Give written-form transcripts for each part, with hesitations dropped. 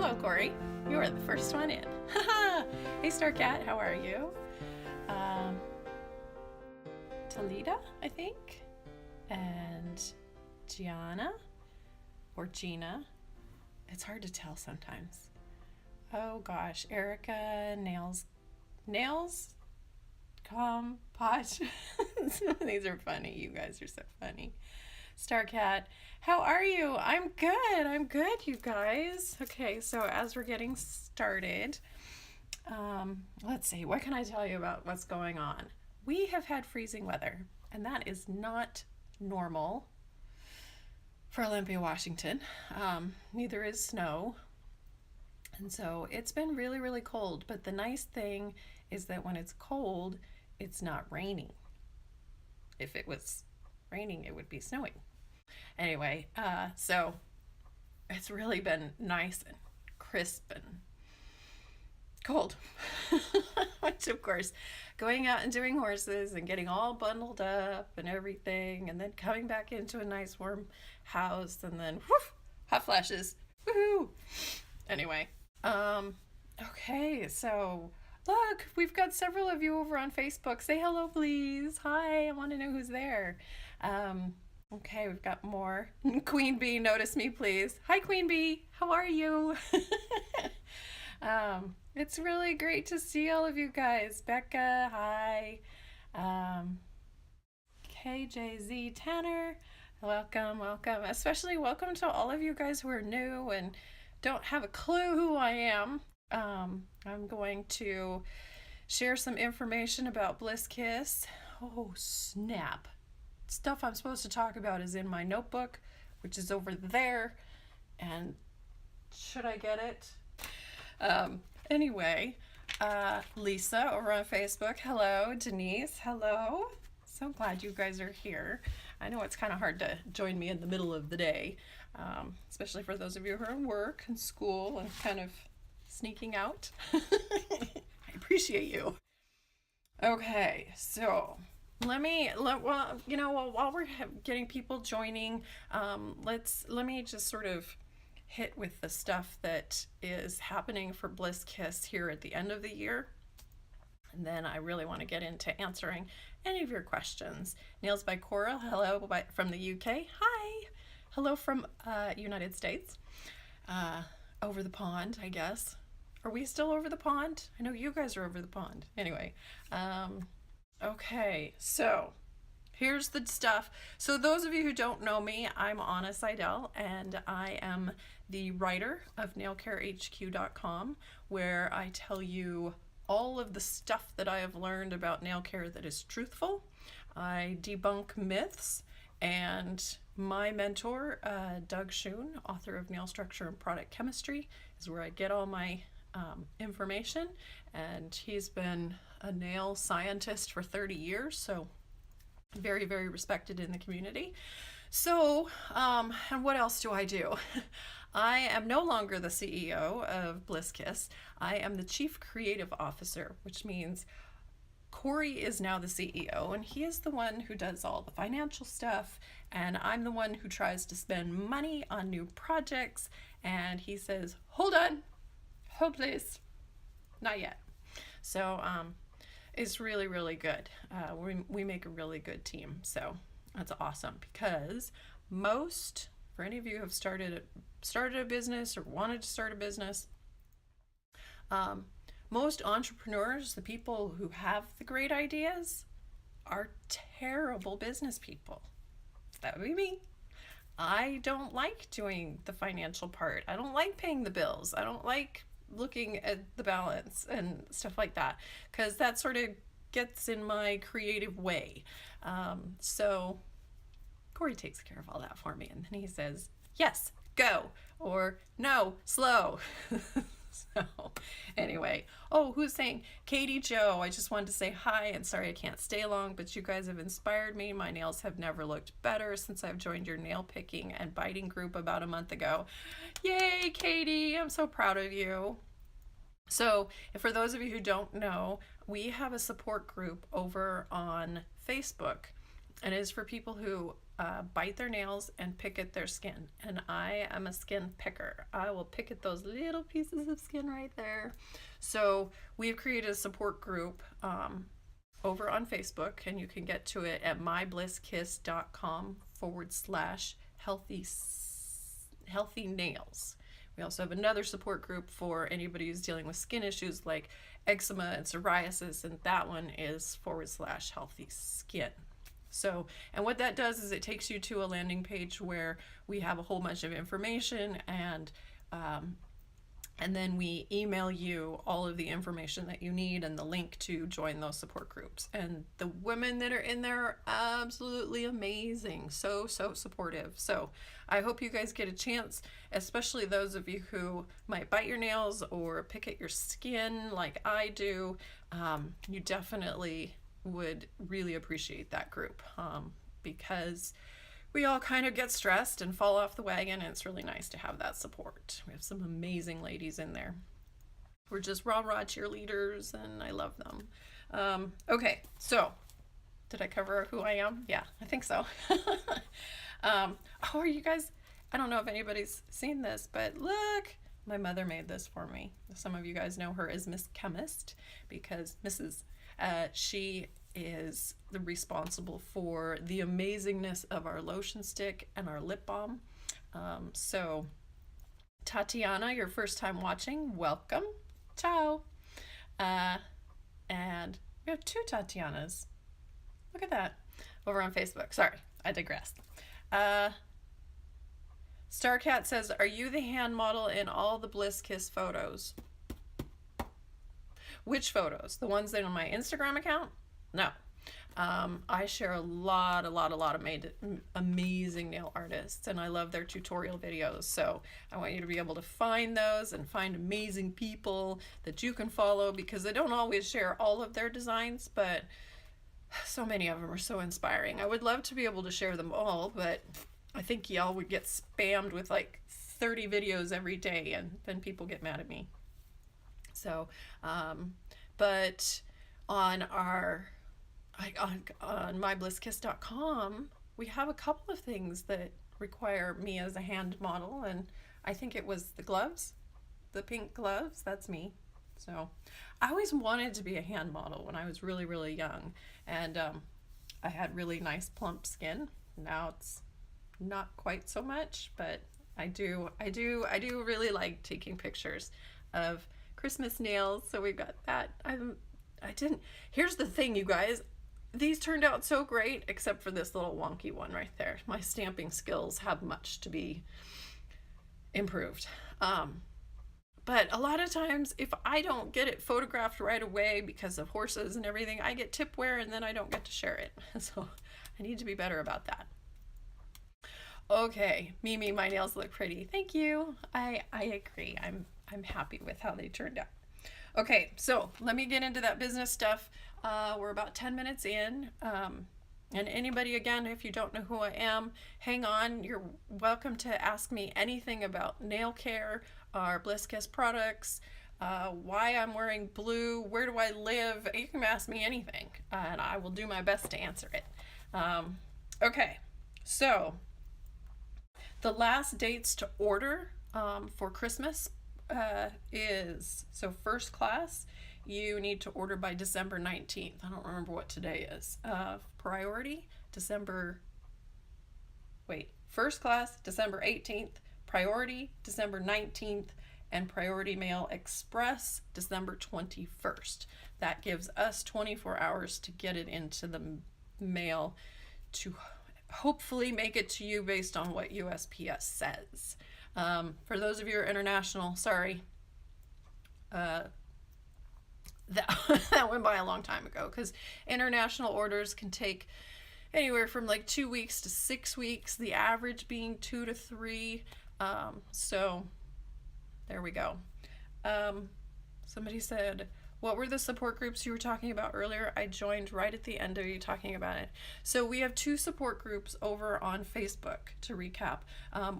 Hello, Corey. You are the first one in. Hey, Starcat, how are you? Talita, I think, and Gianna or Gina. It's hard to tell sometimes. Oh gosh, Erica, nails, pot. These are funny. You guys are so funny. Starcat, how are you? I'm good, you guys. Okay, so as we're getting started, let's see, what can I tell you about what's going on? We have had freezing weather, and that is not normal for Olympia, Washington. Neither is snow. And so it's been really, really cold. But the nice thing is that when it's cold, it's not raining. If it was raining, it would be snowing. Anyway, so it's really been nice and crisp and cold. Which, of course, going out and doing horses and getting all bundled up and everything, and then coming back into a nice warm house, and then whoof, hot flashes. Woohoo! Anyway, okay, so look, we've got several of you over on Facebook. Say hello, please. Hi, I want to know who's there. Okay, we've got more. Queen Bee, notice me, please. Hi, Queen Bee. How are you? It's really great to see all of you guys. Becca, hi. KJZ Tanner, welcome. Especially welcome to all of you guys who are new and don't have a clue who I am. I'm going to share some information about Bliss Kiss. Oh, snap. Stuff I'm supposed to talk about is in my notebook, which is over there. And should I get it? Anyway, Lisa over on Facebook. Hello. Denise. Hello. So glad you guys are here. I know it's kind of hard to join me in the middle of the day, especially for those of you who are in work and school and kind of sneaking out. I appreciate you. Okay, so while we're getting people joining, let me just sort of hit with the stuff that is happening for Bliss Kiss here at the end of the year. And then I really want to get into answering any of your questions. Nails by Cora, hello from the UK. Hi. Hello from United States. Over the pond, I guess. Are we still over the pond? I know you guys are over the pond. Anyway, okay, so here's the stuff. So those of you who don't know me, I'm Anna Seidel, and I am the writer of nailcarehq.com, where I tell you all of the stuff that I have learned about nail care that is truthful. I debunk myths, and my mentor, Doug Schoon, author of Nail Structure and Product Chemistry, is where I get all my information, and he's been a nail scientist for 30 years, so very, very respected in the community. So, and what else do I do? I am no longer the CEO of Bliss Kiss. I am the Chief Creative Officer, which means Corey is now the CEO, and he is the one who does all the financial stuff, and I'm the one who tries to spend money on new projects, and he says, hold on, hold please, not yet. So, it's really, really good. We make a really good team, so that's awesome, because for any of you who have started a business or wanted to start a business, most entrepreneurs, the people who have the great ideas, are terrible business people. That would be me. I don't like doing the financial part. I don't like paying the bills. I don't like looking at the balance and stuff like that, because that sort of gets in my creative way. So Corey takes care of all that for me, and then he says, yes, go, or no, slow. So anyway, who's saying? Katie Joe, I just wanted to say hi, and sorry I can't stay long, but you guys have inspired me. My nails have never looked better since I've joined your nail picking and biting group about a month ago. Yay, Katie, I'm so proud of you. So for those of you who don't know, we have a support group over on Facebook, and it is for people who bite their nails and pick at their skin. And I am a skin picker. I will pick at those little pieces of skin right there. So we've created a support group over on Facebook, and you can get to it at myblisskiss.com/healthy nails. We also have another support group for anybody who's dealing with skin issues like eczema and psoriasis, and that one is /healthy skin. So, and what that does is it takes you to a landing page where we have a whole bunch of information, and then we email you all of the information that you need and the link to join those support groups. And the women that are in there are absolutely amazing. So supportive. So I hope you guys get a chance, especially those of you who might bite your nails or pick at your skin like I do. You definitely would really appreciate that group because we all kind of get stressed and fall off the wagon, and it's really nice to have that support. We have some amazing ladies in there. We're just rah-rah cheerleaders, and I love them. Okay, so did I cover who I am? Yeah, I think so. Oh, are you guys, I don't know if anybody's seen this, but look, my mother made this for me. Some of you guys know her as Miss Chemist because she is the responsible for the amazingness of our lotion stick and our lip balm. So Tatiana, your first time watching, welcome. Ciao. And we have 2 Tatianas. Look at that. Over on Facebook. Sorry, I digress. Starcat says, are you the hand model in all the Bliss Kiss photos? Which photos? The ones that are on my Instagram account? No. I share a lot of amazing nail artists, and I love their tutorial videos. So I want you to be able to find those and find amazing people that you can follow, because I don't always share all of their designs, but so many of them are so inspiring. I would love to be able to share them all, but I think y'all would get spammed with like 30 videos every day, and then people get mad at me. So, but on myblisskiss.com, we have a couple of things that require me as a hand model, and I think it was the gloves, the pink gloves, that's me. So I always wanted to be a hand model when I was really young, and I had really nice plump skin. Now it's not quite so much, but I do really like taking pictures of Christmas nails. So we've got that. Here's the thing, you guys, these turned out so great, except for this little wonky one right there. My stamping skills have much to be improved. But a lot of times, if I don't get it photographed right away because of horses and everything, I get tipware and then I don't get to share it. So I need to be better about that. Okay, Mimi, my nails look pretty. Thank you. I agree. I'm happy with how they turned out. Okay, so let me get into that business stuff. We're about 10 minutes in. And anybody, again, if you don't know who I am, hang on. You're welcome to ask me anything about nail care, our Bliss Kiss products, why I'm wearing blue, where do I live. You can ask me anything, and I will do my best to answer it. Okay, so the last dates to order for Christmas is, so first class, you need to order by December 19th. I don't remember what today is. Priority, first class, December 18th, priority, December 19th, and priority mail express, December 21st. That gives us 24 hours to get it into the mail to hopefully make it to you based on what USPS says. For those of you who are international, sorry. That went by a long time ago, because international orders can take anywhere from like 2 weeks to 6 weeks, the average being 2 to 3. So there we go. Somebody said, what were the support groups you were talking about earlier? I joined right at the end of you talking about it. So we have 2 support groups over on Facebook, to recap.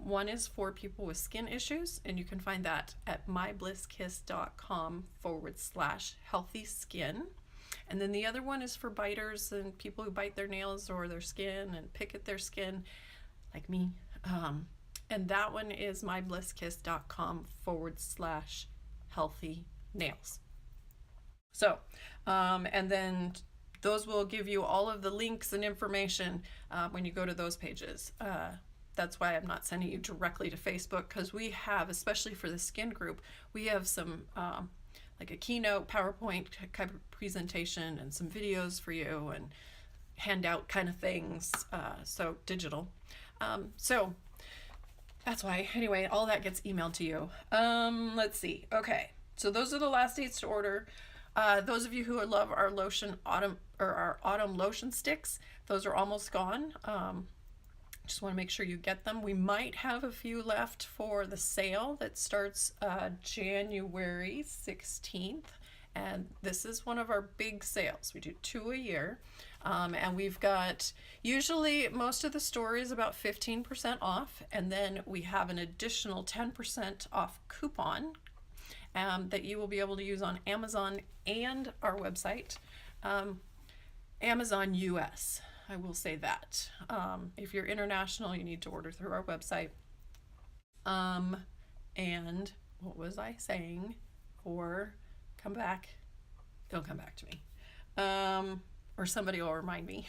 One is for people with skin issues, and you can find that at myblisskiss.com/healthy skin. And then the other one is for biters and people who bite their nails or their skin and pick at their skin, like me. And that one is myblisskiss.com/healthy nails. So, and then those will give you all of the links and information when you go to those pages. That's why I'm not sending you directly to Facebook, because we have, especially for the skin group, we have some like a keynote PowerPoint kind of presentation and some videos for you and handout kind of things, so digital. So that's why, anyway, all that gets emailed to you. Let's see. Okay, so those are the last dates to order. Those of you who love our our autumn lotion sticks, those are almost gone. Just want to make sure you get them. We might have a few left for the sale that starts January 16th. And this is one of our big sales. We do 2 a year. And we've got, usually most of the store is about 15% off. And then we have an additional 10% off coupon that you will be able to use on Amazon and our website. Amazon US, I will say that. If you're international, you need to order through our website. And what was I saying? Or come back. Don't come back to me. Or somebody will remind me.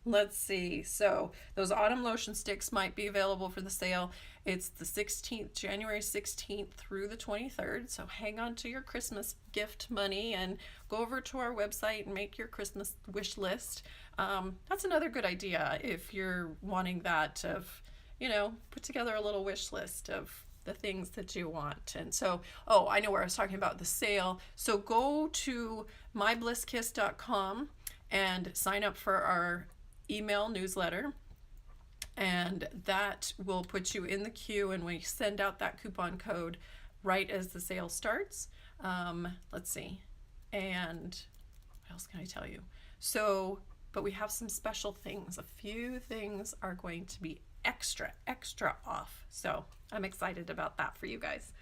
Let's see. So those autumn lotion sticks might be available for the sale. It's the 16th, January 16th through the 23rd. So hang on to your Christmas gift money and go over to our website and make your Christmas wish list. That's another good idea if you're wanting that of, put together a little wish list of the things that you want. And so, oh, I know where I was talking about the sale. So go to myblisskiss.com and sign up for our email newsletter, and that will put you in the queue, and we send out that coupon code right as the sale starts. Let's see, and what else can I tell you? So, but we have some special things. A few things are going to be extra off, so I'm excited about that for you guys.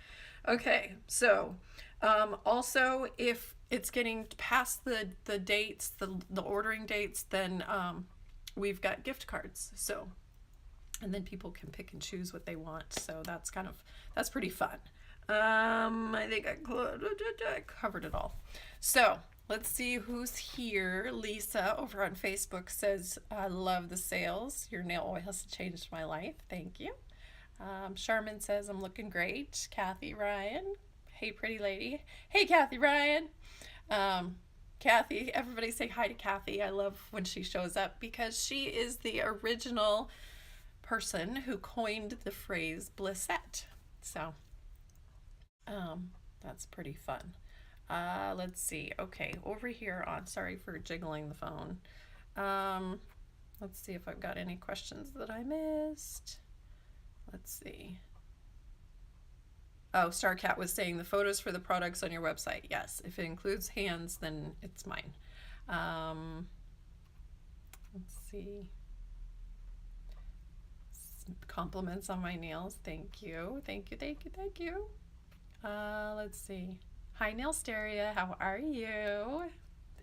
Okay, so also if it's getting past the dates, the ordering dates, then we've got gift cards. So, and then people can pick and choose what they want. So that's pretty fun. I think I covered it all. So let's see who's here. Lisa over on Facebook says, I love the sales. Your nail oil has changed my life. Thank you. Charmin says, I'm looking great. Kathy Ryan. Hey, pretty lady. Hey, Kathy Ryan. Kathy, everybody say hi to Kathy. I love when she shows up because she is the original person who coined the phrase blissette. So, that's pretty fun. Let's see. Okay, over here on, sorry for jiggling the phone. Let's see if I've got any questions that I missed. Let's see. Oh, Starcat was saying the photos for the products on your website. Yes, if it includes hands, then it's mine. Let's see. Compliments on my nails. Thank you. Thank you, thank you, thank you. Let's see. Hi, Nailsteria. How are you?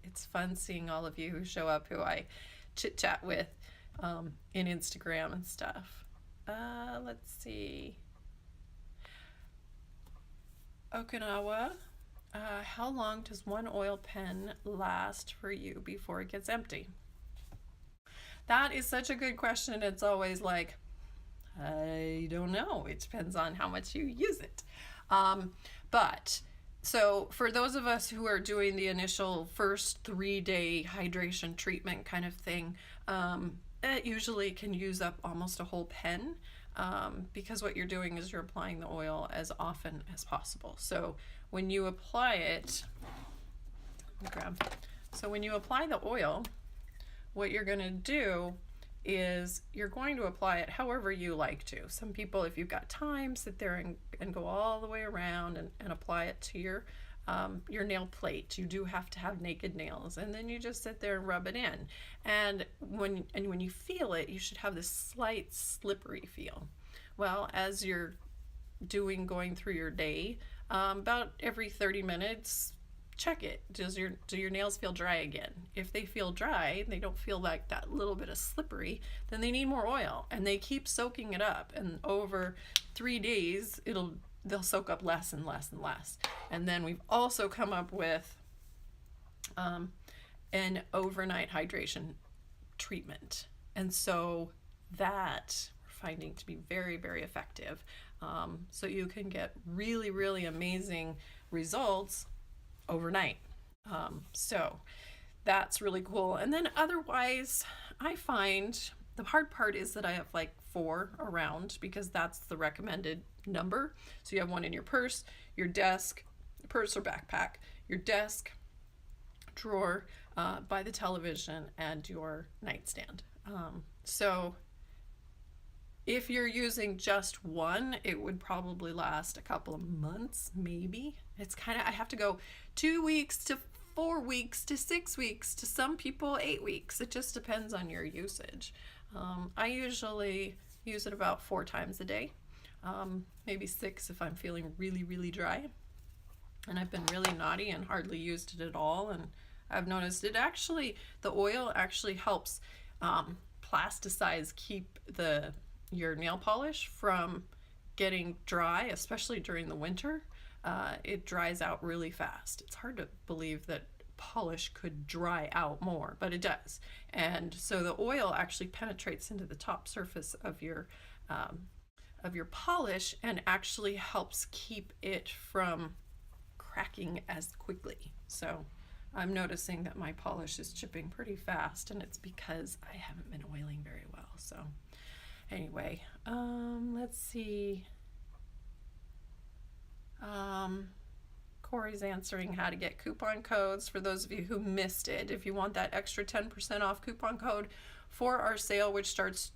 It's fun seeing all of you who show up, who I chit-chat with in Instagram and stuff. Let's see. Okinawa, how long does one oil pen last for you before it gets empty? That is such a good question. It's always like, I don't know. It depends on how much you use it. But so for those of us who are doing the initial first 3-day hydration treatment kind of thing, it usually can use up almost a whole pen. Because what you're doing is you're applying the oil as often as possible. So when you apply it, so when you apply the oil, what you're going to do is you're going to apply it however you like to. Some people, if you've got time, sit there and go all the way around and apply it to your nail plate. You do have to have naked nails, and then you just sit there and rub it in. And when you feel it, you should have this slight slippery feel. Well, as you're going through your day, about every 30 minutes, check it. Do your nails feel dry again? If they feel dry, they don't feel like that little bit of slippery, then they need more oil, and they keep soaking it up, and over 3 days they'll soak up less and less and less. And then we've also come up with an overnight hydration treatment, and so that we're finding to be very, very effective. So you can get really, really amazing results overnight. So that's really cool. And then otherwise, I find the hard part is that I have like 4 around, because that's the recommended number. So you have one in your purse, your desk, purse or backpack, your desk, drawer, by the television, and your nightstand. So if you're using just one, it would probably last a couple of months, maybe. It's kind of, I have to go 2 weeks to 4 weeks to 6 weeks to some people 8 weeks. It just depends on your usage. I usually use it about 4 times a day, maybe 6 if I'm feeling really, really dry. And I've been really naughty and hardly used it at all. And I've noticed it actually, the oil actually helps plasticize, keep your nail polish from getting dry, especially during the winter. It dries out really fast. It's hard to believe that polish could dry out more, but it does. And so the oil actually penetrates into the top surface of your polish and actually helps keep it from cracking as quickly. So I'm noticing that my polish is chipping pretty fast, and it's because I haven't been oiling very well. So anyway, let's see. Corey's answering how to get coupon codes for those of you who missed it. If you want that extra 10% off coupon code for our sale, which starts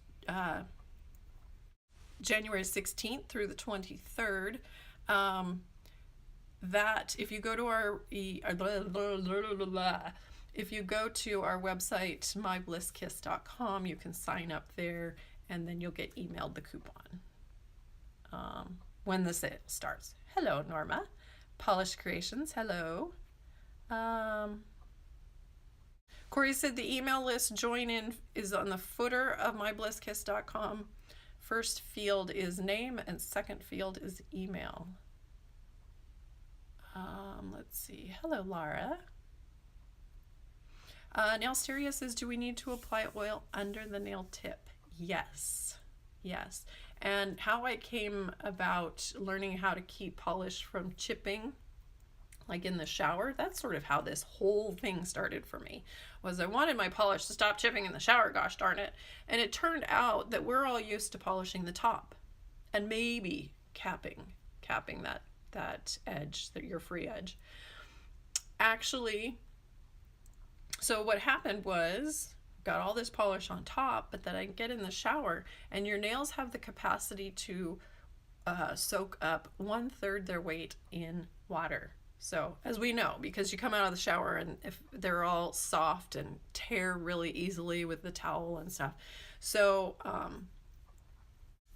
January 16th through the 23rd, that if you go to our website, myblisskiss.com, you can sign up there, and then you'll get emailed the coupon when the sale starts. Hello, Norma. Polish Creations, hello. Corey said the email list join in is on the footer of myblisskiss.com. First field is name and second field is email. Let's see. Hello, Lara. Nailsteria says, do we need to apply oil under the nail tip? Yes. Yes. And how I came about learning how to keep polish from chipping, like in the shower, that's sort of how this whole thing started for me, was I wanted my polish to stop chipping in the shower, gosh darn it. And it turned out that we're all used to polishing the top and maybe capping that edge, your free edge. Actually, so what happened was, got all this polish on top, but then I get in the shower, and your nails have the capacity to soak up 1/3 their weight in water. So as we know, because you come out of the shower and if they're all soft and tear really easily with the towel and stuff. So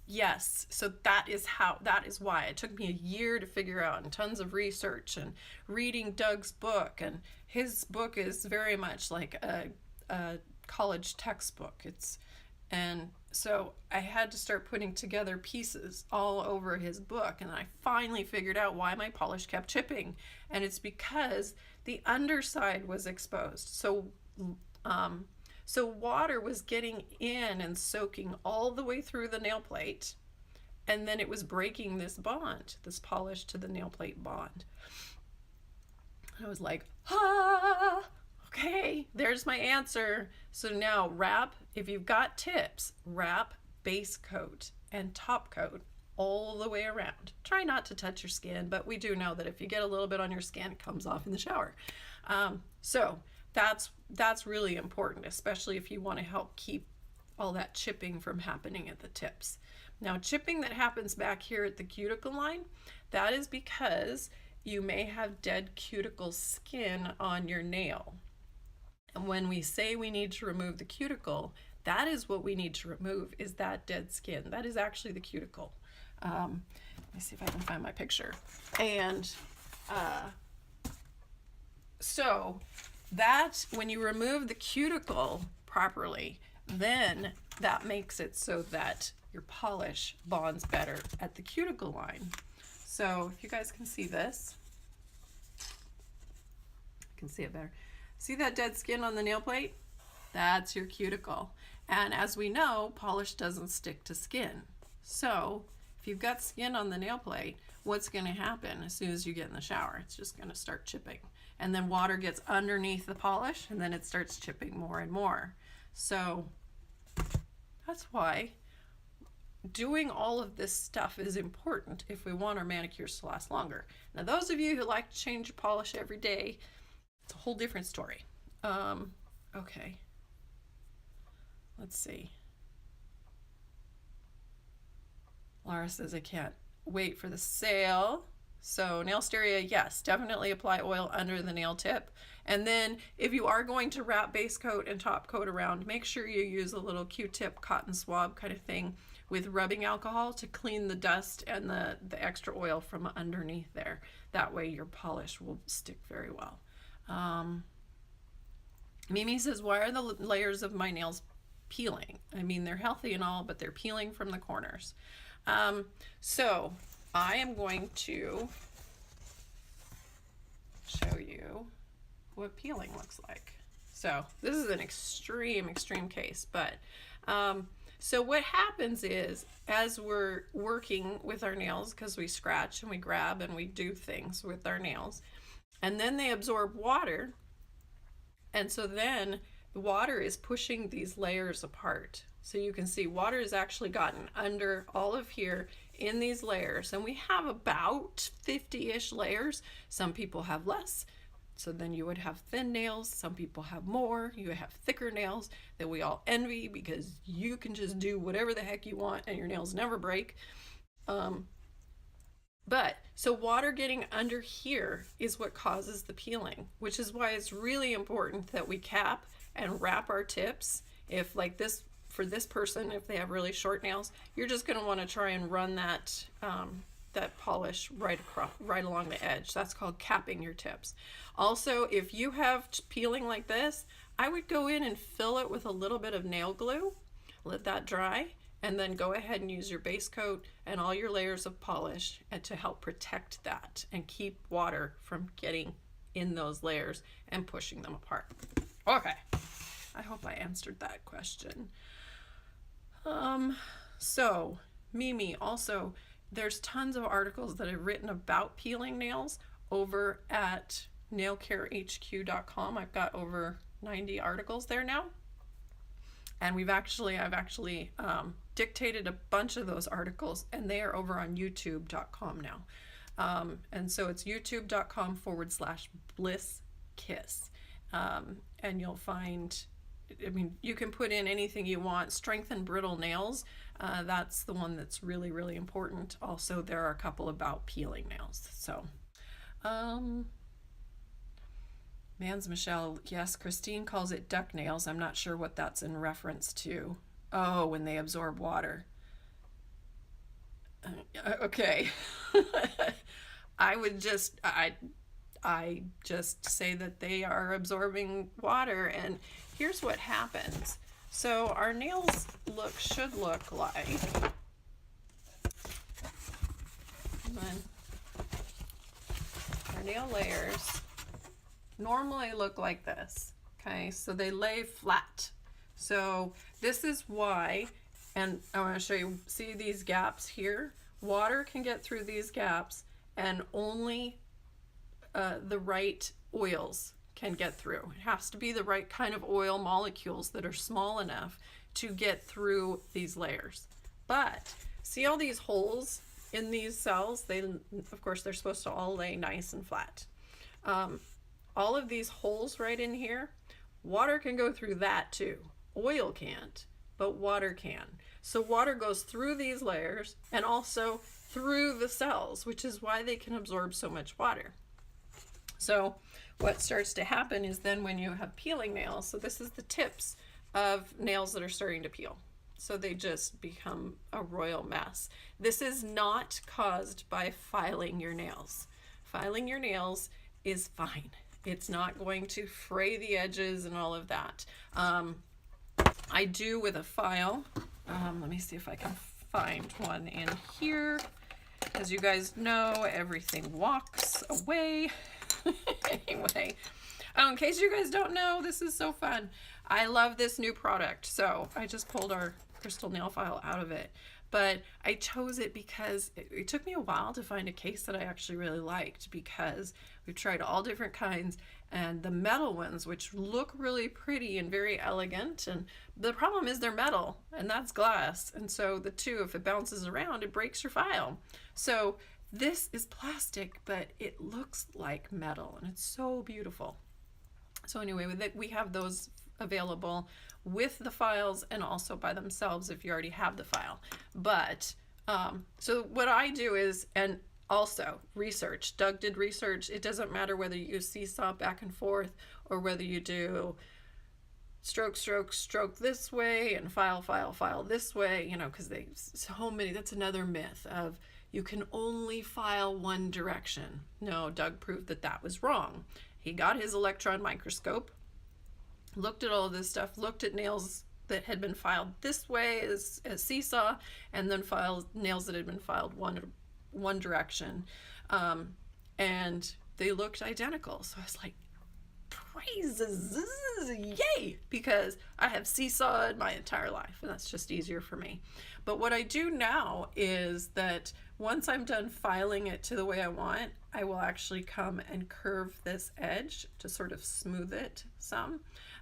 yes, so that is why it took me a year to figure out, and tons of research and reading Doug's book, and his book is very much like a college textbook. And so I had to start putting together pieces all over his book, and I finally figured out why my polish kept chipping, and it's because the underside was exposed. So water was getting in and soaking all the way through the nail plate, and then it was breaking this bond, this polish to the nail plate bond. I was like, okay, there's my answer. So now if you've got tips, wrap base coat and top coat all the way around. Try not to touch your skin, but we do know that if you get a little bit on your skin, it comes off in the shower. So that's really important, especially if you want to help keep all that chipping from happening at the tips. Now, chipping that happens back here at the cuticle line, that is because you may have dead cuticle skin on your nail. And when we say we need to remove the cuticle, that is what we need to remove, is that dead skin. That is actually the cuticle. Let me see if I can find my picture. And So that when you remove the cuticle properly, then that makes it so that your polish bonds better at the cuticle line. So if you guys can see this, I can see it better. See that dead skin on the nail plate? That's your cuticle. And as we know, polish doesn't stick to skin. So if you've got skin on the nail plate, what's going to happen as soon as you get in the shower? It's just going to start chipping. And then water gets underneath the polish, and then it starts chipping more and more. So that's why doing all of this stuff is important if we want our manicures to last longer. Now, those of you who like to change your polish every day, it's a whole different story. Okay. Let's see. Laura says, I can't wait for the sale. So Nailsteria, yes, definitely apply oil under the nail tip. And then if you are going to wrap base coat and top coat around, make sure you use a little Q-tip cotton swab kind of thing with rubbing alcohol to clean the dust and the extra oil from underneath there. That way your polish will stick very well. Mimi says, why are the layers of my nails peeling? I mean, they're healthy and all, but they're peeling from the corners. So I am going to show you what peeling looks like. So this is an extreme case, but so what happens is as we're working with our nails, because we scratch and we grab and we do things with our nails, and then they absorb water, and so then the water is pushing these layers apart. So you can see water has actually gotten under all of here in these layers, and we have about 50-ish layers. Some people have less, so then you would have thin nails. Some people have more. You have thicker nails that we all envy because you can just do whatever the heck you want and your nails never break. But so water getting under here is what causes the peeling, which is why it's really important that we cap and wrap our tips. If like this, for this person, if they have really short nails, you're just going to want to try and run that that polish right along the edge. That's called capping your tips. Also, if you have peeling like this, I would go in and fill it with a little bit of nail glue, let that dry, and then go ahead and use your base coat and all your layers of polish and to help protect that and keep water from getting in those layers and pushing them apart. Okay, I hope I answered that question. So Mimi, also, there's tons of articles that I've written about peeling nails over at nailcarehq.com. I've got over 90 articles there now. And I've actually dictated a bunch of those articles, and they are over on youtube.com now. And so it's youtube.com/BlissKiss. And you'll find, I mean, you can put in anything you want. Strengthen brittle nails. That's the one that's really, really important. Also, there are a couple about peeling nails. So, Mans Michelle, yes, Christine calls it duck nails. I'm not sure what that's in reference to. Oh, when they absorb water. Okay. I just say that they are absorbing water, and here's what happens. So our nails should look like, our nail layers normally look like this. Okay, so they lay flat. So this is why, and I want to show you, see these gaps here? Water can get through these gaps, and only the right oils can get through. It has to be the right kind of oil molecules that are small enough to get through these layers. But see all these holes in these cells? They, of course, they're supposed to all lay nice and flat. All of these holes right in here, water can go through that too. Oil can't, but water can. So water goes through these layers and also through the cells, which is why they can absorb so much water. So what starts to happen is then when you have peeling nails, so this is the tips of nails that are starting to peel. So they just become a royal mess. This is not caused by filing your nails. Filing your nails is fine. It's not going to fray the edges and all of that. I do with a file. Let me see if I can find one in here. As you guys know, everything walks away. Anyway, in case you guys don't know, this is so fun. I love this new product. So I just pulled our crystal nail file out of it. But I chose it because it took me a while to find a case that I actually really liked, because we've tried all different kinds, and the metal ones, which look really pretty and very elegant, and the problem is they're metal and that's glass, and so the two, if it bounces around, it breaks your file. So this is plastic, but it looks like metal, and it's so beautiful. So anyway, with it, we have those available with the files and also by themselves if you already have the file. But so what I do is, and also research. Doug did research. It doesn't matter whether you use seesaw back and forth or whether you do stroke, stroke, stroke this way and file, file, file this way, you know, because they so many. That's another myth of you can only file one direction. No, Doug proved that that was wrong. He got his electron microscope, looked at all of this stuff, looked at nails that had been filed this way as seesaw, and then nails that had been filed one direction, and they looked identical. So I was like, praises, yay, because I have seesawed my entire life, and that's just easier for me. But what I do now is that once I'm done filing it to the way I want, I will actually come and curve this edge to sort of smooth it some,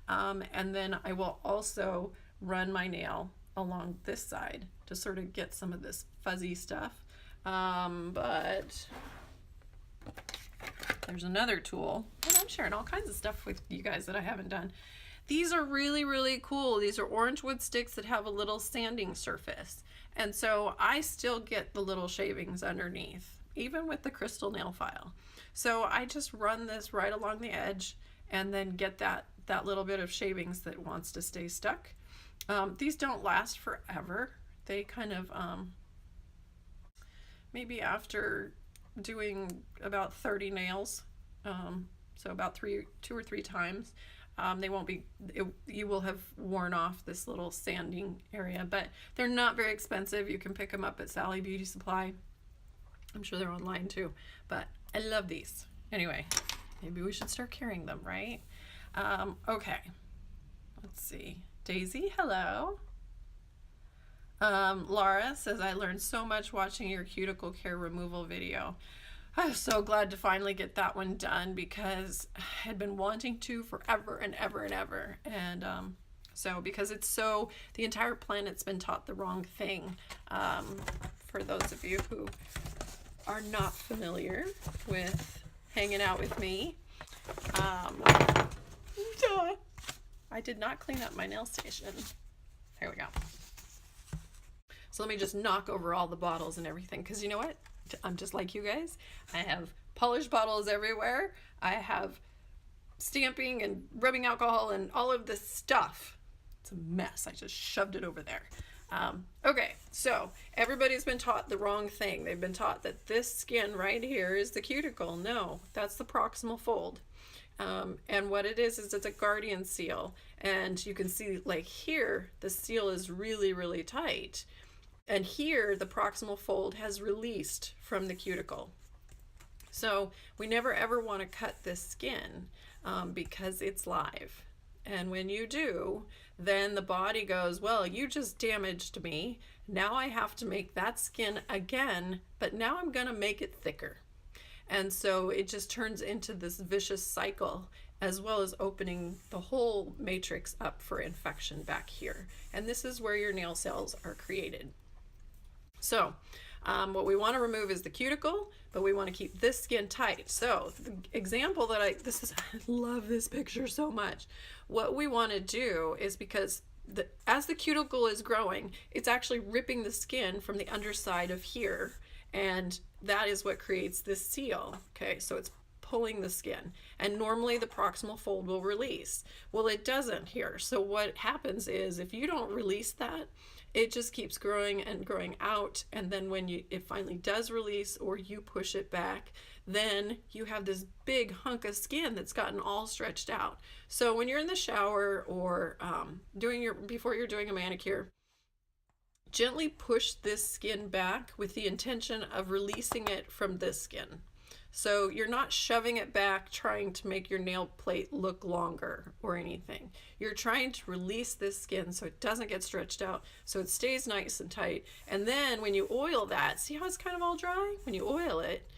and then I will also run my nail along this side to sort of get some of this fuzzy stuff. But there's another tool, and I'm sharing all kinds of stuff with you guys that I haven't done. These are really, really cool. These are orange wood sticks that have a little sanding surface. And so I still get the little shavings underneath, even with the crystal nail file. So I just run this right along the edge and then get that little bit of shavings that wants to stay stuck. These don't last forever. They kind of, maybe after doing about 30 nails, so about 2 or 3 times, they won't be, you will have worn off this little sanding area, but they're not very expensive. You can pick them up at Sally Beauty Supply. I'm sure they're online too, but I love these. Anyway, maybe we should start carrying them, right? Okay, let's see. Daisy, hello. Laura says, I learned so much watching your cuticle care removal video. I'm so glad to finally get that one done, because I had been wanting to forever and ever and ever. And so because it's so, the entire planet's been taught the wrong thing. For those of you who are not familiar with hanging out with me, I did not clean up my nail station. There we go. So let me just knock over all the bottles and everything, because you know what? I'm just like you guys. I have polished bottles everywhere. I have stamping and rubbing alcohol and all of this stuff. It's a mess. I just shoved it over there. Okay, so everybody's been taught the wrong thing. They've been taught that this skin right here is the cuticle. No, that's the proximal fold. And what it is it's a guardian seal. And you can see, like here, the seal is really, really tight. And here, the proximal fold has released from the cuticle. So we never ever want to cut this skin because it's live. And when you do, then the body goes, well, you just damaged me. Now I have to make that skin again, but now I'm going to make it thicker. And so it just turns into this vicious cycle, as well as opening the whole matrix up for infection back here. And this is where your nail cells are created. So what we want to remove is the cuticle, but we want to keep this skin tight. So the example that I love this picture so much. What we want to do is, because as the cuticle is growing, it's actually ripping the skin from the underside of here, and that is what creates this seal. Okay, so it's pulling the skin, and normally the proximal fold will release. Well, it doesn't here. So what happens is, if you don't release that, it just keeps growing and growing out, and then when it finally does release, or you push it back, then you have this big hunk of skin that's gotten all stretched out. So when you're in the shower or before you're doing a manicure, gently push this skin back with the intention of releasing it from this skin. So you're not shoving it back trying to make your nail plate look longer or anything. You're trying to release this skin so it doesn't get stretched out, so it stays nice and tight. And then when you oil that, see how it's kind of all dry? When you oil it,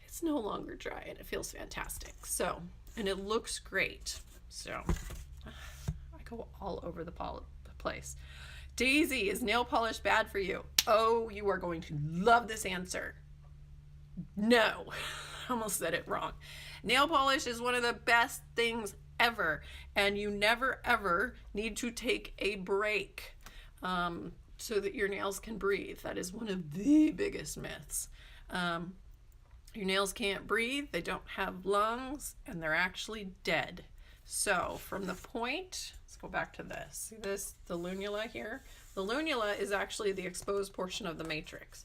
it's no longer dry and it feels fantastic. So, and it looks great. So I go all over the place. Daisy, is nail polish bad for you? Oh, you are going to love this answer. No, I almost said it wrong. Nail polish is one of the best things ever, and you never ever need to take a break so that your nails can breathe. That is one of the biggest myths. Your nails can't breathe, they don't have lungs, and they're actually dead. So from the point, let's go back to this. See this, the lunula here? The lunula is actually the exposed portion of the matrix.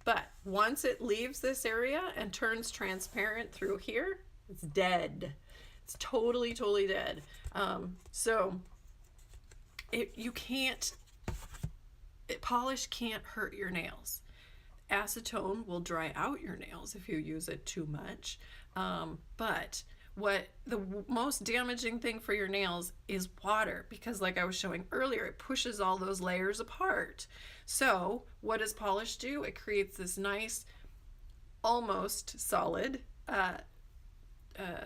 But once it leaves this area and turns transparent through here, it's dead. It's totally, totally dead. Polish can't hurt your nails. Acetone will dry out your nails if you use it too much. But what the most damaging thing for your nails is water, because like I was showing earlier, it pushes all those layers apart. So what does polish do? It creates this nice, almost solid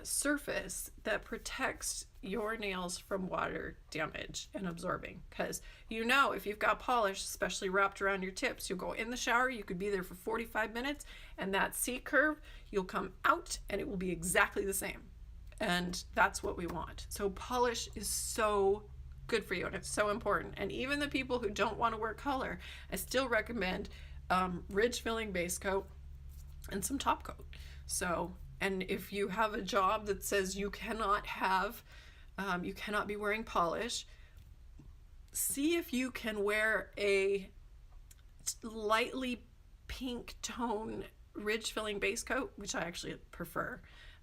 surface that protects your nails from water damage and absorbing. Because if you've got polish, especially wrapped around your tips, you'll go in the shower, you could be there for 45 minutes, and that C curve, you'll come out and it will be exactly the same. And that's what we want. So polish is so good for you, and it's so important. And even the people who don't want to wear color, I still recommend ridge filling base coat and some top coat. So, and if you have a job that says you cannot be wearing polish, see if you can wear a lightly pink tone ridge filling base coat, which I actually prefer.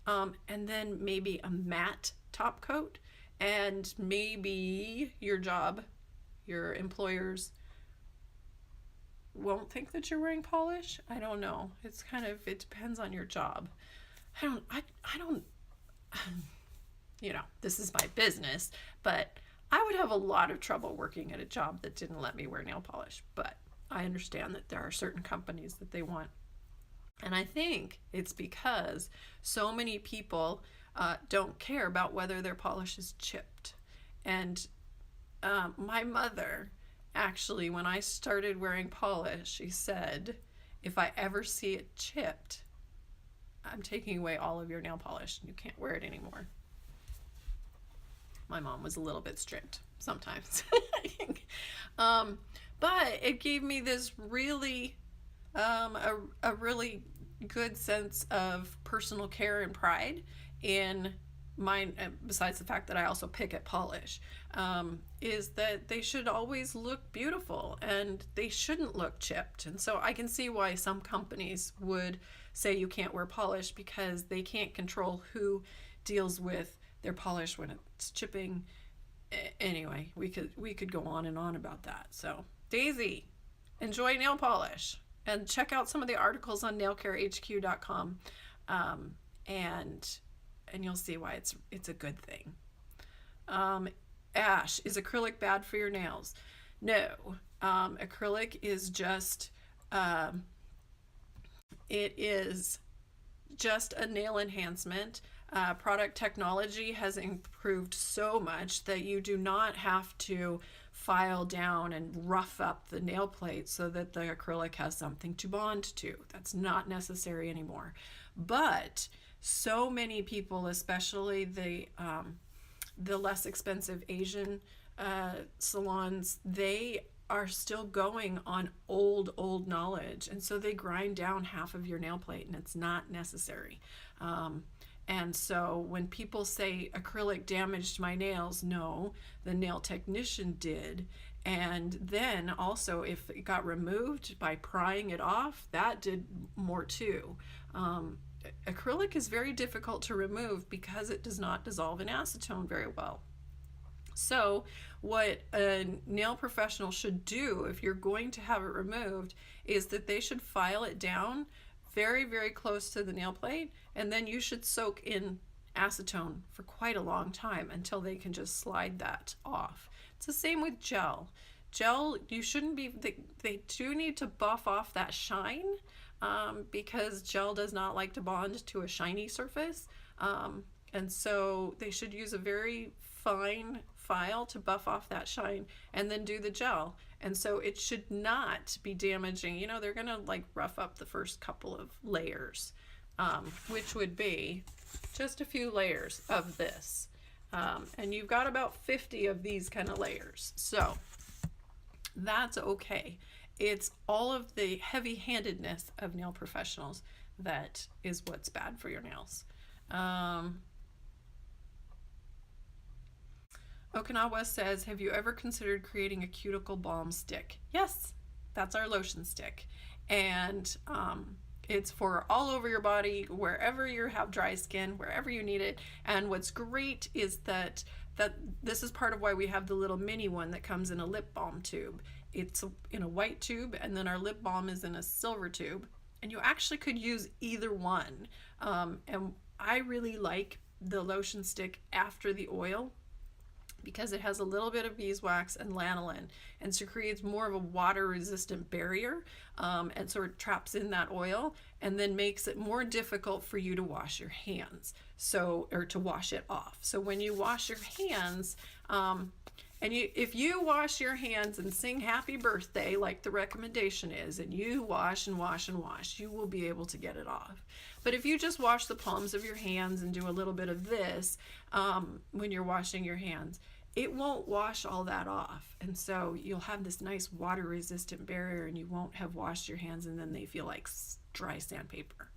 And then maybe a matte top coat, and maybe your employers won't think that you're wearing polish. I don't know. It depends on your job. I don't, this is my business, but I would have a lot of trouble working at a job that didn't let me wear nail polish. But I understand that there are certain companies that they want. And I think it's because so many people don't care about whether their polish is chipped. And my mother, actually, when I started wearing polish, she said, if I ever see it chipped, I'm taking away all of your nail polish and you can't wear it anymore. My mom was a little bit strict sometimes, I think. But it gave me this really a really good sense of personal care and pride in mine, besides the fact that I also pick at polish, is that they should always look beautiful and they shouldn't look chipped. And so I can see why some companies would say you can't wear polish, because they can't control who deals with their polish when it's chipping. Anyway, we could go on and on about that. So Daisy, enjoy nail polish. And check out some of the articles on nailcarehq.com, and you'll see why it's a good thing. Ash, is acrylic bad for your nails? No, acrylic is just it is just a nail enhancement. Product technology has improved so much that you do not have to file down and rough up the nail plate so that the acrylic has something to bond to. That's not necessary anymore. But so many people, especially the less expensive Asian salons, they are still going on old knowledge, and so they grind down half of your nail plate, and it's not necessary. And so when people say acrylic damaged my nails, no, the nail technician did, And then also if it got removed by prying it off, that did more too. Acrylic is very difficult to remove because it does not dissolve in acetone very well. So what a nail professional should do if you're going to have it removed is that they should file it down very, very close to the nail plate, and then you should soak in acetone for quite a long time until they can just slide that off. It's the same with gel. Gel, you shouldn't be, they do need to buff off that shine, because gel does not like to bond to a shiny surface. And so they should use a very fine file to buff off that shine and then do the gel. And so it should not be damaging. You know, they're gonna like rough up the first couple of layers, which would be just a few layers of this. And you've got about 50 of these kind of layers. So that's okay. It's all of the heavy-handedness of nail professionals that is what's bad for your nails. Okinawa says, have you ever considered creating a cuticle balm stick? Yes, that's our lotion stick. And it's for all over your body, wherever you have dry skin, wherever you need it. And what's great is that this is part of why we have the little mini one that comes in a lip balm tube. It's in a white tube, and then our lip balm is in a silver tube. And you actually could use either one. And I really like the lotion stick after the oil, because it has a little bit of beeswax and lanolin, and so it creates more of a water resistant barrier, and so it traps in that oil and then makes it more difficult for you to wash your hands, or to wash it off. So when you wash your hands, if you wash your hands and sing happy birthday like the recommendation is, and you wash and wash and wash, you will be able to get it off. But if you just wash the palms of your hands and do a little bit of this when you're washing your hands, it won't wash all that off. And so you'll have this nice water resistant barrier, and you won't have washed your hands and then they feel like dry sandpaper.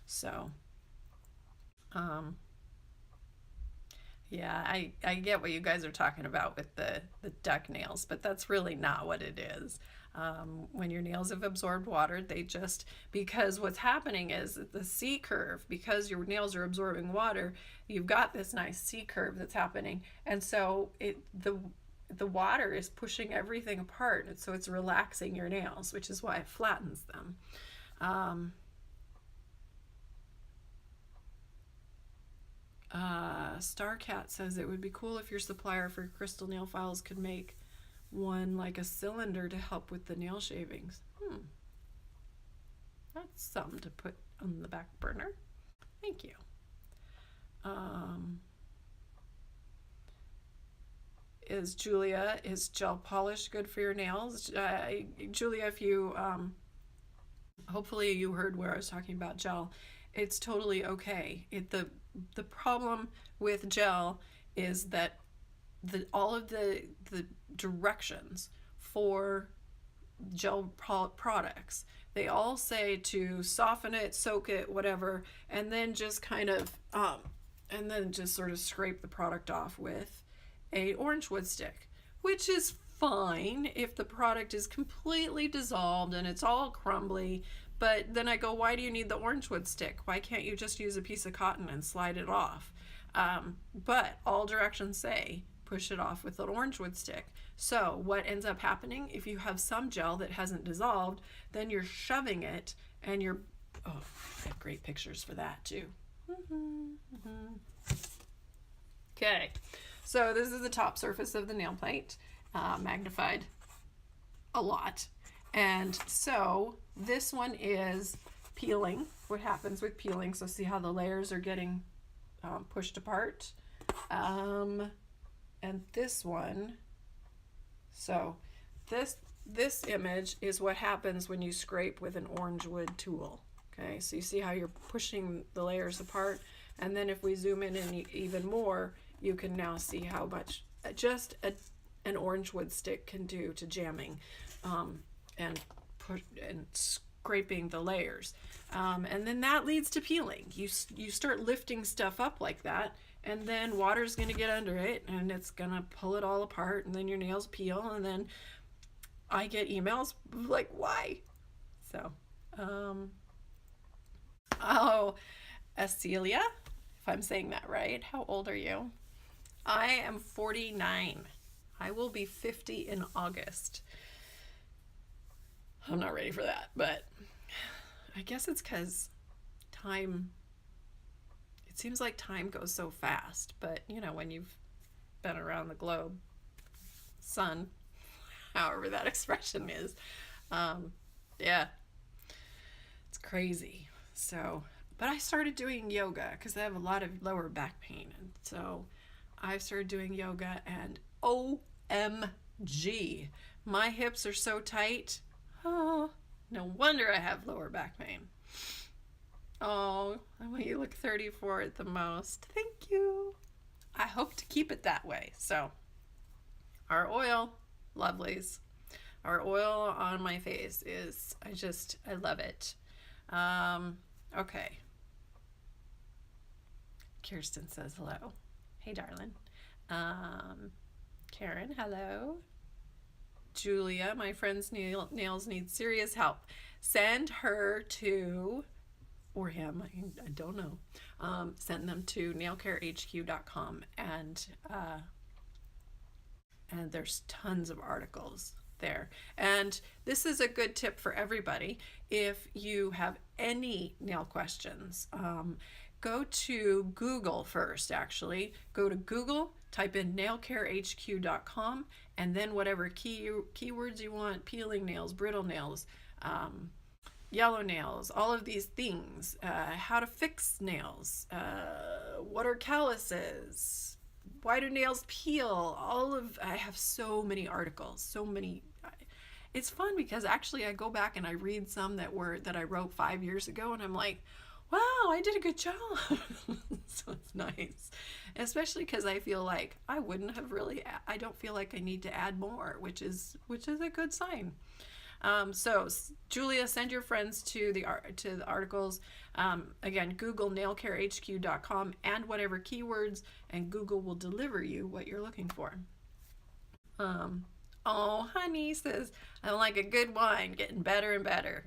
So yeah, I get what you guys are talking about with the duck nails, but that's really not what it is. When your nails have absorbed water, because what's happening is the C curve, because your nails are absorbing water, you've got this nice C curve that's happening. And so the water is pushing everything apart. And so it's relaxing your nails, which is why it flattens them. Starcat says it would be cool if your supplier for crystal nail files could make one like a cylinder to help with the nail shavings. That's something to put on the back burner. Thank you. Is gel polish good for your nails? Julia, if you hopefully you heard where I was talking about gel. It's totally okay. The problem with gel is that all of the directions for gel products, they all say to soften it, soak it, whatever, and then just kind of and then just sort of scrape the product off with a orange wood stick, which is fine if the product is completely dissolved and it's all crumbly. But then I go, why do you need the orange wood stick? Why can't you just use a piece of cotton and slide it off? But all directions say push it off with an orange wood stick. So what ends up happening, if you have some gel that hasn't dissolved, then you're shoving it, and I have great pictures for that too. Okay, so this is the top surface of the nail plate, magnified a lot. And so this one is peeling, what happens with peeling. So see how the layers are getting pushed apart. And this one, so this image is what happens when you scrape with an orange wood tool. Okay, so you see how you're pushing the layers apart. And then if we zoom in even more, you can now see how much just an orange wood stick can do to jamming and scraping the layers. And then that leads to peeling. You start lifting stuff up like that, and then water's gonna get under it and it's gonna pull it all apart, and then your nails peel, and then I get emails like, why? So, oh, Acelia, if I'm saying that right, how old are you? I am 49. I will be 50 in August. I'm not ready for that, but I guess it's because time, it seems like time goes so fast, but you know, when you've been around the globe, sun, however that expression is, yeah, it's crazy. So, but I started doing yoga because I have a lot of lower back pain, and so I started doing yoga, and OMG, my hips are so tight. Oh, no wonder I have lower back pain. Oh, you look 34 at the most. Thank you. I hope to keep it that way. So, our oil, lovelies. Our oil on my face is, I love it. Okay. Kirsten says hello. Hey, darling. Karen, hello. Julia, my friend's nails need serious help. Send her to, or him, I don't know. Send them to nailcarehq.com, and there's tons of articles there. And this is a good tip for everybody. If you have any nail questions, go to Google first, actually. Go to Google, type in nailcarehq.com, and then whatever keywords you want, peeling nails, brittle nails, yellow nails, all of these things, how to fix nails, what are calluses, why do nails peel, I have so many articles, so many. It's fun because actually I go back and I read some that I wrote 5 years ago, and I'm like, wow, I did a good job. So it's nice, especially because I feel like I don't feel like I need to add more, which is a good sign. So Julia, send your friends to the articles. Again, Google nailcarehq.com and whatever keywords, and Google will deliver you what you're looking for. Oh, honey says, I like a good wine, getting better and better.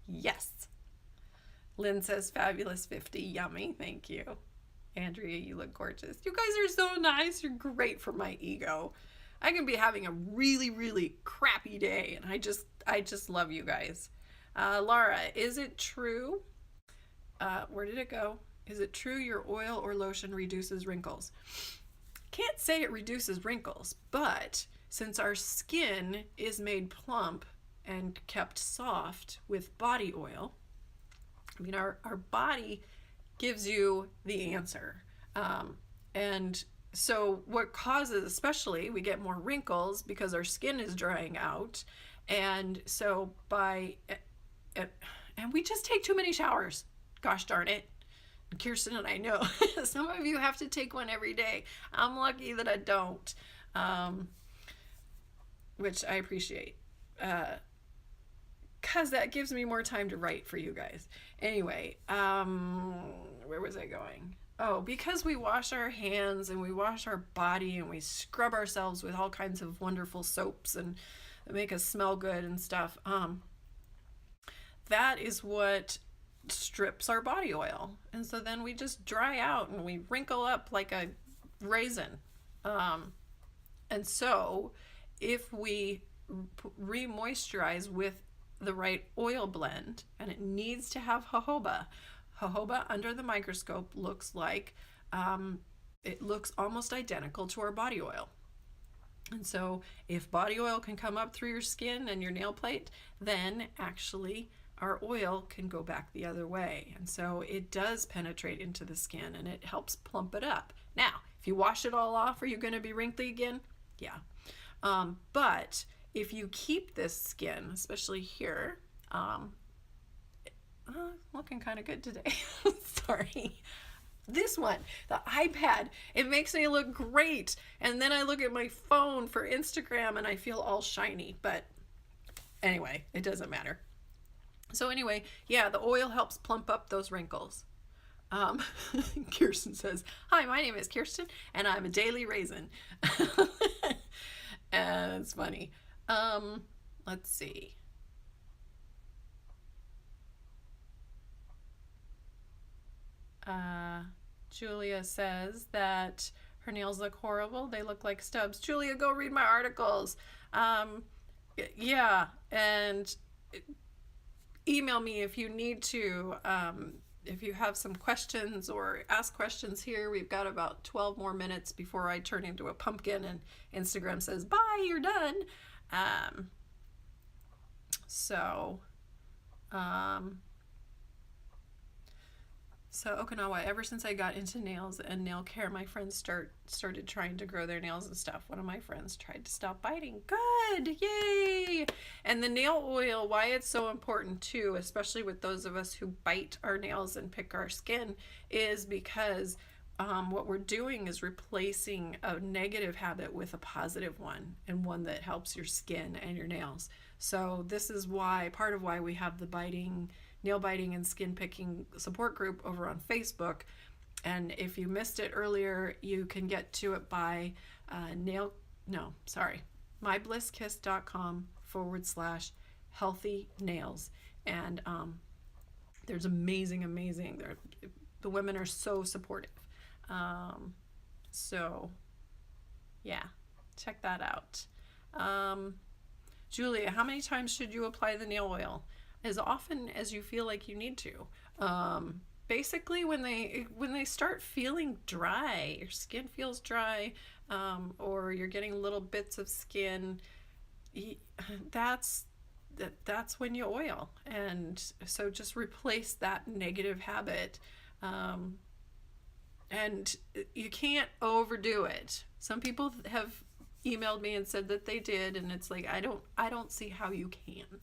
Yes. Lynn says, fabulous 50, yummy, thank you. Andrea, you look gorgeous. You guys are so nice. You're great for my ego. I can be having a really, really crappy day, and I just love you guys. Laura, is it true? Where did it go? Is it true your oil or lotion reduces wrinkles? Can't say it reduces wrinkles, but since our skin is made plump and kept soft with body oil, I mean, our body gives you the answer. And so what causes, especially, we get more wrinkles because our skin is drying out. And so and we just take too many showers. Gosh darn it. Kirsten and I know some of you have to take one every day. I'm lucky that I don't, which I appreciate. Because that gives me more time to write for you guys. Anyway, where was I going? Oh, because we wash our hands and we wash our body and we scrub ourselves with all kinds of wonderful soaps and make us smell good and stuff. That is what strips our body oil. And so then we just dry out and we wrinkle up like a raisin. And so if we re-moisturize with the right oil blend, and it needs to have jojoba. Jojoba under the microscope looks like, it looks almost identical to our body oil. And so if body oil can come up through your skin and your nail plate, then actually our oil can go back the other way. And so it does penetrate into the skin and it helps plump it up. Now, if you wash it all off, are you going to be wrinkly again? Yeah. But if you keep this skin, especially here, looking kind of good today. Sorry. This one, the iPad, it makes me look great. And then I look at my phone for Instagram and I feel all shiny. But anyway, it doesn't matter. So anyway, yeah, the oil helps plump up those wrinkles. Um, Kirsten says, "Hi, my name is Kirsten, and I'm a daily raisin." And it's funny. Let's see. Uh, Julia says that her nails look horrible. They look like stubs. Julia, go read my articles. Um, yeah, and email me if you need to. If you have some questions or ask questions here, we've got about 12 more minutes before I turn into a pumpkin and Instagram says, bye, you're done. Um, so, um, So Okinawa, ever since I got into nails and nail care, my friends started trying to grow their nails and stuff. One of my friends tried to stop biting. Good, yay! And the nail oil, why it's so important too, especially with those of us who bite our nails and pick our skin, is because what we're doing is replacing a negative habit with a positive one, and one that helps your skin and your nails. So this is why, part of why we have the nail biting and skin picking support group over on Facebook. And if you missed it earlier, you can get to it by myblisskiss.com/healthy nails. And there's amazing. The women are so supportive. So yeah, check that out. Julia, how many times should you apply the nail oil? As often as you feel like you need to. Basically, when they start feeling dry, your skin feels dry, or you're getting little bits of skin, that's when you oil. And so just replace that negative habit. And you can't overdo it. Some people have emailed me and said that they did, and it's like, I don't see how you can.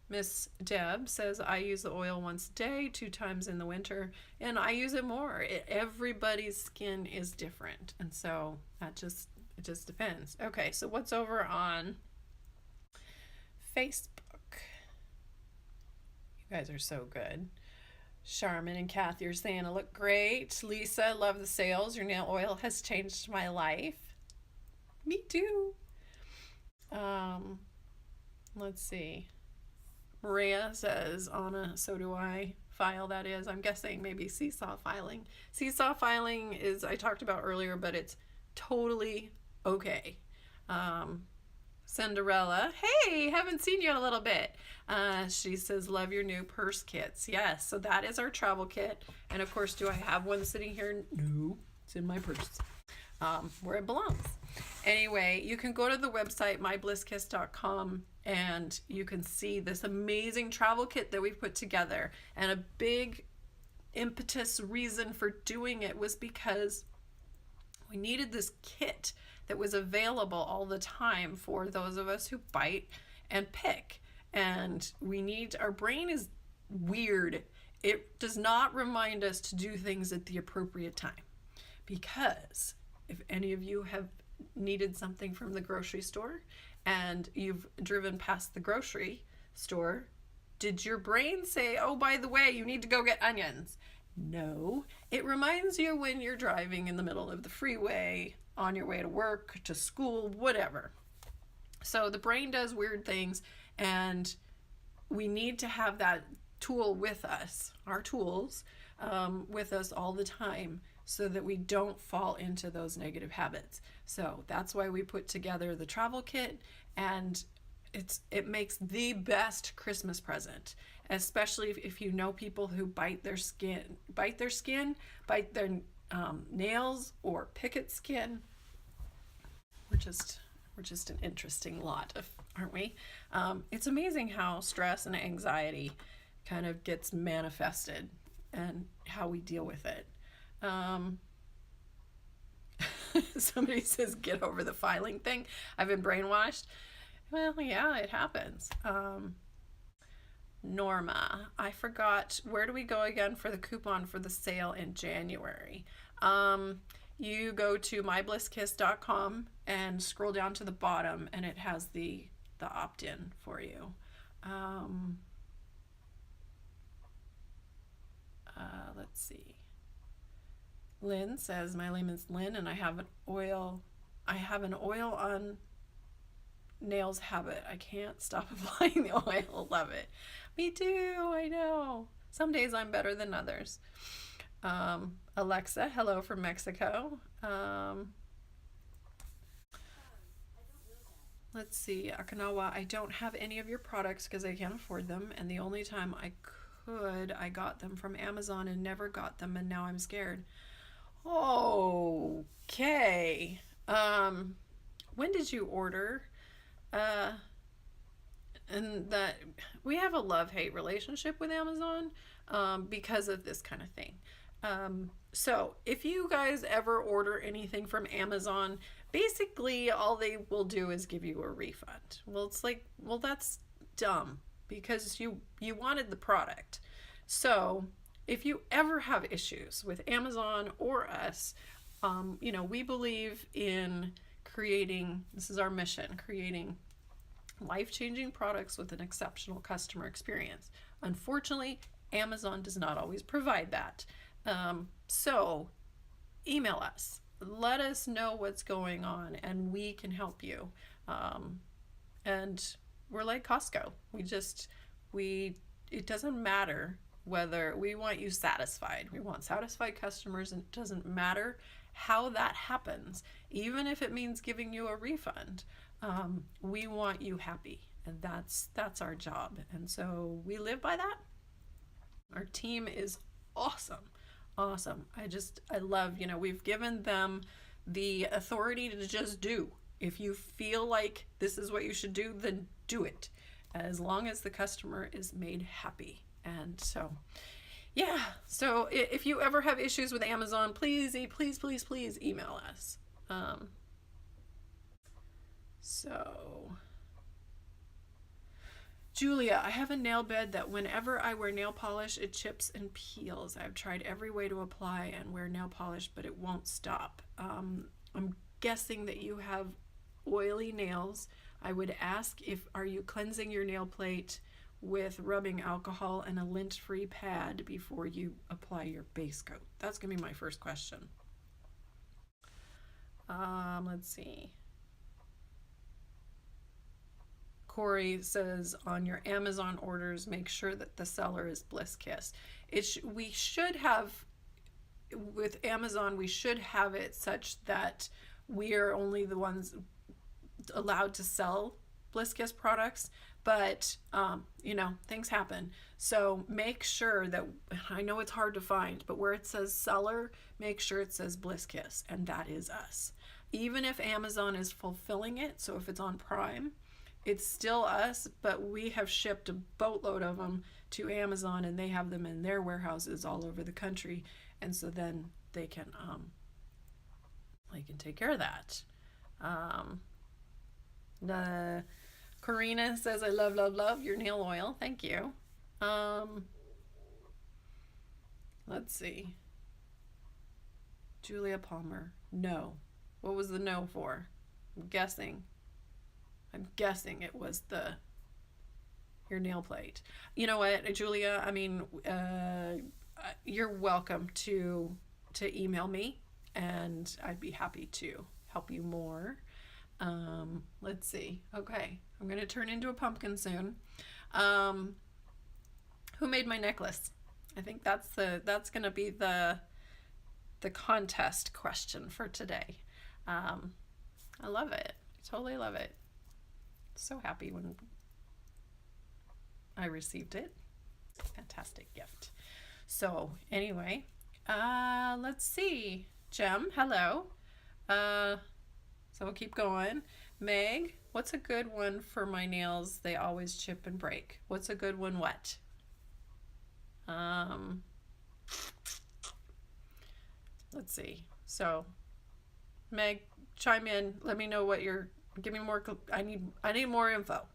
Miss Deb says, I use the oil once a day, 2 times in the winter, and I use it more. Everybody's skin is different, and so it just depends. Okay, so what's over on Facebook? You guys are so good. Charmin and Kathy are saying I look great. Lisa, love the sales. Your nail oil has changed my life. Me too. Let's see. Maria says, Anna, so do I. File, that is. I'm guessing maybe seesaw filing. Seesaw filing is, I talked about earlier, but it's totally okay. Cinderella, hey, haven't seen you in a little bit. She says, love your new purse kits. Yes, so that is our travel kit. And of course, do I have one sitting here? No, it's in my purse, where it belongs. Anyway, you can go to the website, myblisskiss.com, and you can see this amazing travel kit that we've put together. And a big impetus reason for doing it was because we needed this kit that was available all the time for those of us who bite and pick. And our brain is weird. It does not remind us to do things at the appropriate time. Because if any of you have needed something from the grocery store and you've driven past the grocery store, did your brain say, oh, by the way, you need to go get onions? No, it reminds you when you're driving in the middle of the freeway, on your way to work, to school, whatever. So the brain does weird things, and we need to have that tool with us, our tools, with us all the time, so that we don't fall into those negative habits. So that's why we put together the travel kit, and it makes the best Christmas present, especially if you know people who bite their nails, or pick at skin. We're just an interesting lot, aren't we? It's amazing how stress and anxiety kind of gets manifested and how we deal with it. Somebody says, get over the filing thing. I've been brainwashed. Well, yeah, it happens. Norma, I forgot, where do we go again for the coupon for the sale in January? You go to myblisskiss.com and scroll down to the bottom, and it has the opt-in for you. Let's see. Lynn says, my name is Lynn and I have an oil on nails habit. I can't stop applying the oil. Love it. Me too. I know. Some days I'm better than others. Alexa, hello from Mexico. Let's see. Akanawa, I don't have any of your products because I can't afford them. And the only time I could, I got them from Amazon and never got them. And now I'm scared. Okay. When did you order? And that we have a love-hate relationship with Amazon because of this kind of thing. So if you guys ever order anything from Amazon, basically all they will do is give you a refund. Well, it's like, well, that's dumb because you wanted the product. So if you ever have issues with Amazon or us, you know, we believe in creating, this is our mission, creating life-changing products with an exceptional customer experience. Unfortunately, Amazon does not always provide that. So email us, let us know what's going on and we can help you. And we're like Costco. It doesn't matter whether we want you satisfied. We want satisfied customers, and it doesn't matter how that happens. Even if it means giving you a refund, we want you happy, and that's our job. And so we live by that. Our team is awesome. I love, you know, we've given them the authority to just do. If you feel like this is what you should do, then do it, as long as the customer is made happy. And so, yeah, so if you ever have issues with Amazon, please email us. So Julia, I have a nail bed that whenever I wear nail polish, it chips and peels. I've tried every way to apply and wear nail polish, but it won't stop. I'm guessing that you have oily nails. I would ask, are you cleansing your nail plate with rubbing alcohol and a lint-free pad before you apply your base coat? That's gonna be my first question. Let's see. Corey says, on your Amazon orders, make sure that the seller is Bliss Kiss. We should have, with Amazon, we should have it such that we are only the ones allowed to sell Bliss Kiss products, but you know, things happen. So make sure that, I know it's hard to find, but where it says seller, make sure it says Bliss Kiss, and that is us. Even if Amazon is fulfilling it, so if it's on Prime, it's still us, but we have shipped a boatload of them to Amazon and they have them in their warehouses all over the country. And so then they can take care of that. Karina says, I love your nail oil. Thank you. Let's see. Julia Palmer, no. What was the no for? I'm guessing it was your nail plate. You know what, Julia, I mean, you're welcome to email me and I'd be happy to help you more. Let's see. Okay, I'm gonna turn into a pumpkin soon. Who made my necklace? I think that's gonna be the contest question for today. I love it. I totally love it. So happy when I received it. Fantastic gift. So anyway, let's see. Jem, hello. So we'll keep going. Meg, what's a good one for my nails? They always chip and break. What's a good one? What? Let's see. So Meg, chime in. Let me know what give me more. I need more info.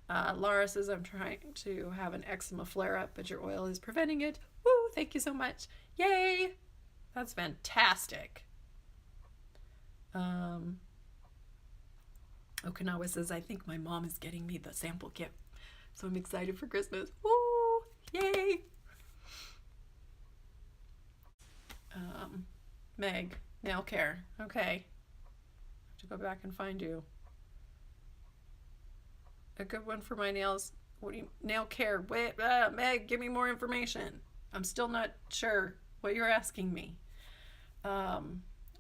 Laura says, I'm trying to have an eczema flare up, but your oil is preventing it. Woo, thank you so much. Yay. That's fantastic. Okinawa says, I think my mom is getting me the sample kit, so I'm excited for Christmas. Woo, yay. Meg, nail care. Okay. I have to go back and find you. A good one for my nails. What do you, nail care? Wait, Meg, give me more information. I'm still not sure what you're asking me.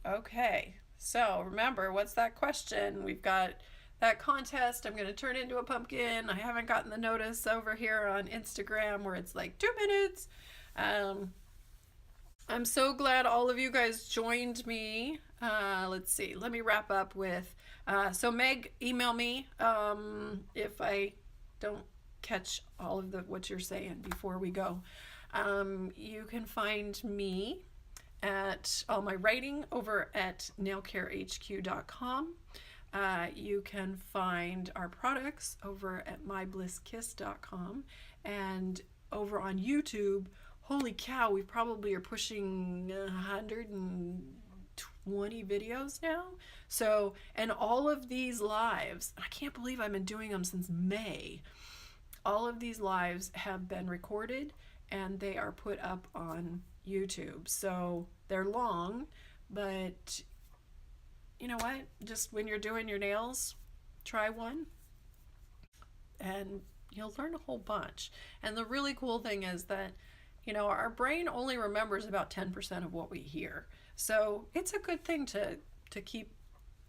Okay. So remember, what's that question? We've got that contest. I'm going to turn into a pumpkin. I haven't gotten the notice over here on Instagram where it's like 2 minutes. I'm so glad all of you guys joined me. Let's see. Let me wrap up with, so Meg, email me if I don't catch all of what you're saying before we go. You can find me at all my writing over at nailcarehq.com. You can find our products over at myblisskiss.com, and over on YouTube. Holy cow, we probably are pushing 120 videos now. So, and all of these lives, I can't believe I've been doing them since May. All of these lives have been recorded and they are put up on YouTube. So they're long, but you know what? Just when you're doing your nails, try one and you'll learn a whole bunch. And the really cool thing is that, you know, our brain only remembers about 10% of what we hear. So it's a good thing to keep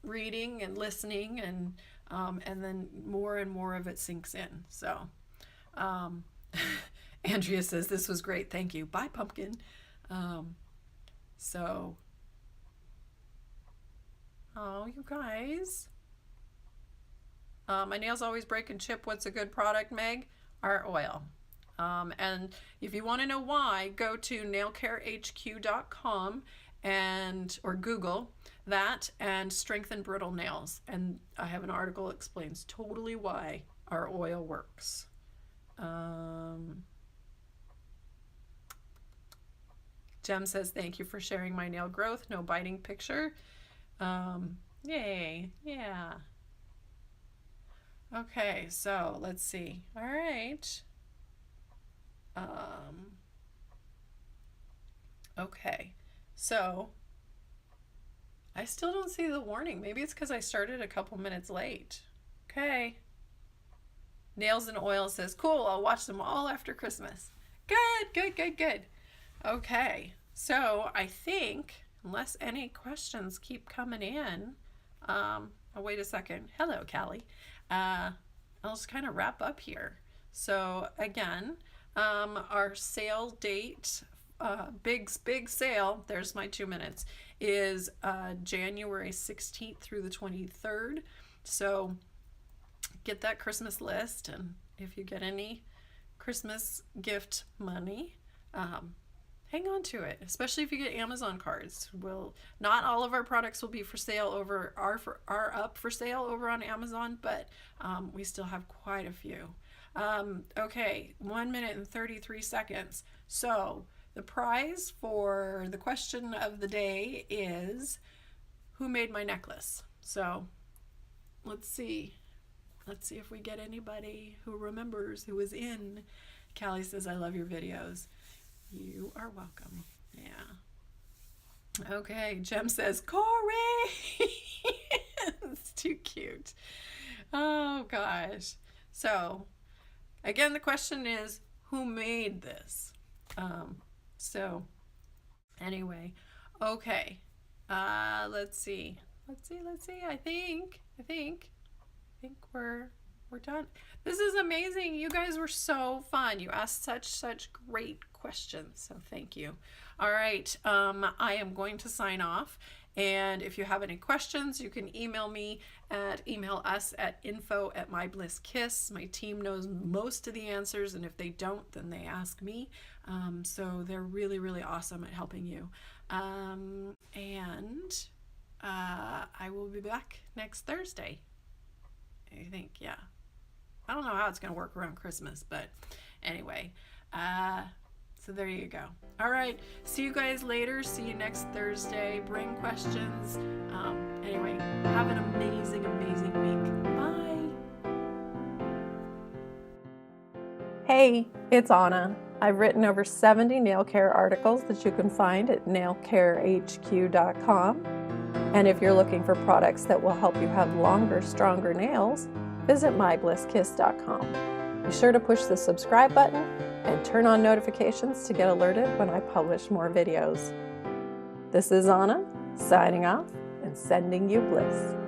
reading and listening, and then more and more of it sinks in. So Andrea says, this was great. Thank you. Bye, pumpkin. So, oh, you guys. My nails always break and chip. What's a good product, Meg? Our oil. And if you want to know why, go to nailcarehq.com or Google that and strengthen brittle nails. And I have an article that explains totally why our oil works. Jem says, thank you for sharing my nail growth. No biting picture. Yay. Yeah. Okay, so let's see. All right. Okay, so I still don't see the warning. Maybe it's because I started a couple minutes late. Okay. Nails and Oil says, cool, I'll watch them all after Christmas. Good. Okay, so I think, unless any questions keep coming in, oh, wait a second. Hello, Callie. I'll just kind of wrap up here. So again, our sale date, big sale, there's my 2 minutes, is January 16th through the 23rd. So get that Christmas list, and if you get any Christmas gift money, hang on to it, especially if you get Amazon cards. Not all of our products will be for sale are up for sale over on Amazon, but we still have quite a few. Okay, 1 minute and 33 seconds. So the prize for the question of the day is, who made my necklace? So let's see if we get anybody who remembers who was in. Callie says, I love your videos. You are welcome. Yeah. Okay, Jem says, Corey! It's too cute. Oh gosh. So again, the question is, who made this? So anyway, okay. Let's see. I think we're done. This is amazing. You guys were so fun. You asked such great questions. So thank you. All right. I am going to sign off. And if you have any questions, you can email us at info@myBlissKiss. My team knows most of the answers, and if they don't, then they ask me. So they're really awesome at helping you. I will be back next Thursday. I think, yeah. I don't know how it's going to work around Christmas, but anyway. So there you go. All right. See you guys later. See you next Thursday. Bring questions. Anyway, have an amazing week. Bye. Hey, it's Anna. I've written over 70 nail care articles that you can find at nailcarehq.com. And if you're looking for products that will help you have longer, stronger nails, visit myblisskiss.com. Be sure to push the subscribe button and turn on notifications to get alerted when I publish more videos. This is Anna, signing off and sending you bliss.